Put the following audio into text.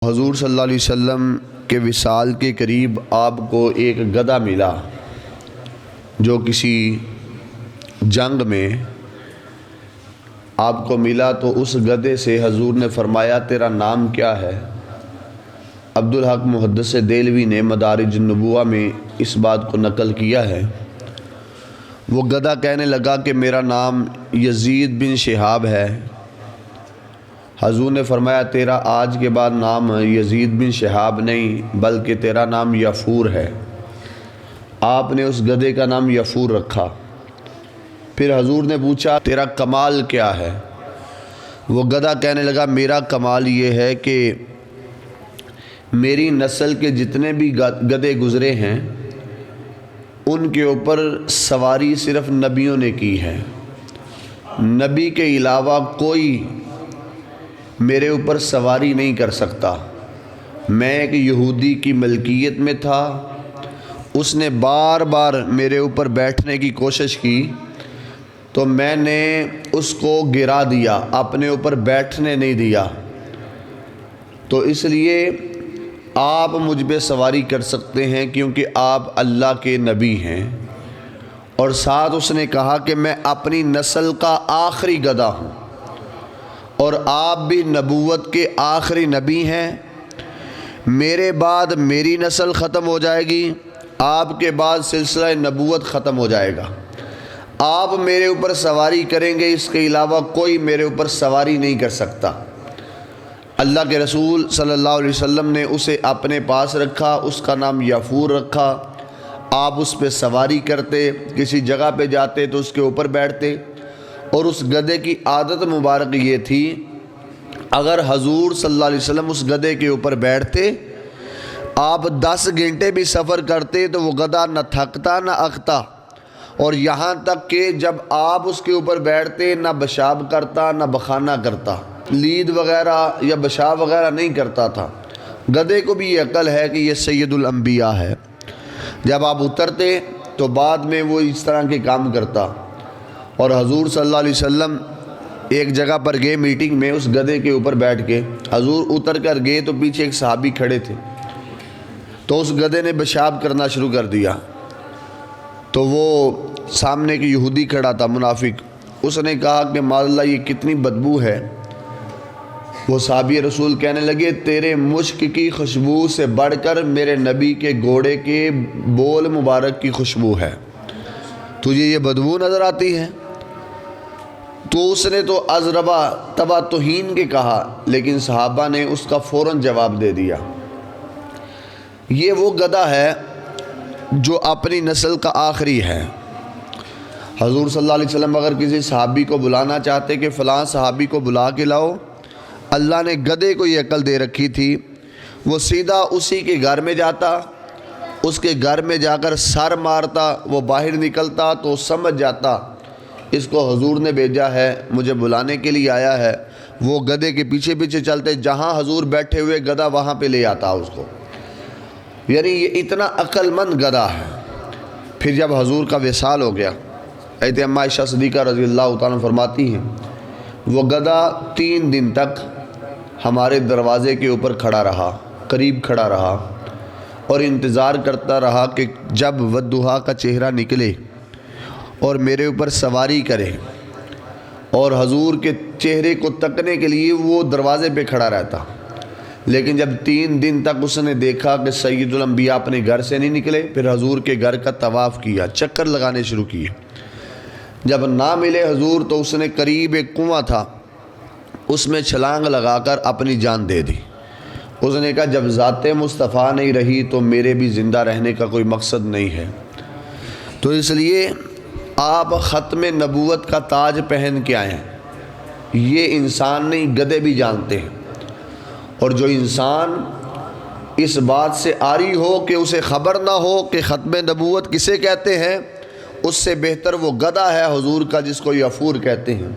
حضور صلی اللہ علیہ وسلم کے وصال کے قریب آپ کو ایک گدھا ملا جو کسی جنگ میں آپ کو ملا، تو اس گدھے سے حضور نے فرمایا تیرا نام کیا ہے؟ عبدالحق محدث دہلوی نے مدارج النبوہ میں اس بات کو نقل کیا ہے۔ وہ گدھا کہنے لگا کہ میرا نام یزید بن شہاب ہے۔ حضور نے فرمایا تیرا آج کے بعد نام یزید بن شہاب نہیں بلکہ تیرا نام یفور ہے۔ آپ نے اس گدھے کا نام یفور رکھا۔ پھر حضور نے پوچھا تیرا کمال کیا ہے؟ وہ گدھا کہنے لگا میرا کمال یہ ہے کہ میری نسل کے جتنے بھی گدھے گزرے ہیں ان کے اوپر سواری صرف نبیوں نے کی ہے، نبی کے علاوہ کوئی میرے اوپر سواری نہیں کر سکتا۔ میں ایک یہودی کی ملکیت میں تھا، اس نے بار بار میرے اوپر بیٹھنے کی کوشش کی تو میں نے اس کو گرا دیا، اپنے اوپر بیٹھنے نہیں دیا، تو اس لیے آپ مجھ پہ سواری کر سکتے ہیں کیونکہ آپ اللہ کے نبی ہیں۔ اور ساتھ اس نے کہا کہ میں اپنی نسل کا آخری گدھا ہوں اور آپ بھی نبوت کے آخری نبی ہیں۔ میرے بعد میری نسل ختم ہو جائے گی، آپ کے بعد سلسلہ نبوت ختم ہو جائے گا، آپ میرے اوپر سواری کریں گے، اس کے علاوہ کوئی میرے اوپر سواری نہیں کر سکتا۔ اللہ کے رسول صلی اللہ علیہ وسلم نے اسے اپنے پاس رکھا، اس کا نام یفور رکھا۔ آپ اس پہ سواری کرتے، کسی جگہ پہ جاتے تو اس کے اوپر بیٹھتے، اور اس گدھے کی عادت مبارک یہ تھی اگر حضور صلی اللہ علیہ وسلم اس گدھے کے اوپر بیٹھتے، آپ 10 گھنٹے بھی سفر کرتے تو وہ گدھا نہ تھکتا نہ اکتا، اور یہاں تک کہ جب آپ اس کے اوپر بیٹھتے نہ پیشاب کرتا نہ بخانہ کرتا، لید وغیرہ یا پیشاب وغیرہ نہیں کرتا تھا۔ گدھے کو بھی یہ عقل ہے کہ یہ سید الانبیاء ہے، جب آپ اترتے تو بعد میں وہ اس طرح کے کام کرتا۔ اور حضور صلی اللہ علیہ وسلم ایک جگہ پر گئے میٹنگ میں، اس گدھے کے اوپر بیٹھ کے حضور اتر کر گئے تو پیچھے ایک صحابی کھڑے تھے، تو اس گدھے نے پیشاب کرنا شروع کر دیا، تو وہ سامنے ایک یہودی کھڑا تھا منافق، اس نے کہا کہ معاذ اللہ یہ کتنی بدبو ہے۔ وہ صحابی رسول کہنے لگے تیرے مشک کی خوشبو سے بڑھ کر میرے نبی کے گھوڑے کے بول مبارک کی خوشبو ہے، تجھے یہ بدبو نظر آتی ہے؟ تو اس نے تو ازربا تبا توہین کے کہا، لیکن صحابہ نے اس کا فوراً جواب دے دیا۔ یہ وہ گدھا ہے جو اپنی نسل کا آخری ہے۔ حضور صلی اللہ علیہ وسلم اگر کسی صحابی کو بلانا چاہتے کہ فلاں صحابی کو بلا کے لاؤ، اللہ نے گدھے کو یہ عقل دے رکھی تھی، وہ سیدھا اسی کے گھر میں جاتا، اس کے گھر میں جا کر سر مارتا، وہ باہر نکلتا تو سمجھ جاتا اس کو حضور نے بھیجا ہے، مجھے بلانے کے لیے آیا ہے۔ وہ گدھے کے پیچھے پیچھے چلتے، جہاں حضور بیٹھے ہوئے گدھا وہاں پہ لے آتا اس کو، یعنی یہ اتنا عقل مند گدھا ہے۔ پھر جب حضور کا وصال ہو گیا، حضرت اماں عائشہ صدیقہ رضی اللہ تعالیٰ فرماتی ہیں وہ گدھا 3 دن تک ہمارے دروازے کے اوپر کھڑا رہا، قریب کھڑا رہا، اور انتظار کرتا رہا کہ جب والضحیٰ کا چہرہ نکلے اور میرے اوپر سواری کرے، اور حضور کے چہرے کو تکنے کے لیے وہ دروازے پہ کھڑا رہتا۔ لیکن جب 3 دن تک اس نے دیکھا کہ سید الانبیاء اپنے گھر سے نہیں نکلے، پھر حضور کے گھر کا طواف کیا، چکر لگانے شروع کیے۔ جب نہ ملے حضور تو اس نے قریب ایک کنواں تھا، اس میں چھلانگ لگا کر اپنی جان دے دی۔ اس نے کہا جب ذات مصطفیٰ نہیں رہی تو میرے بھی زندہ رہنے کا کوئی مقصد نہیں ہے۔ تو اس لیے آپ ختم نبوت کا تاج پہن کے آئے ہیں، یہ انسان نہیں گدھے بھی جانتے ہیں۔ اور جو انسان اس بات سے عاری ہو کہ اسے خبر نہ ہو کہ ختم نبوت کسے کہتے ہیں، اس سے بہتر وہ گدھا ہے حضور کا جس کو یفور کہتے ہیں۔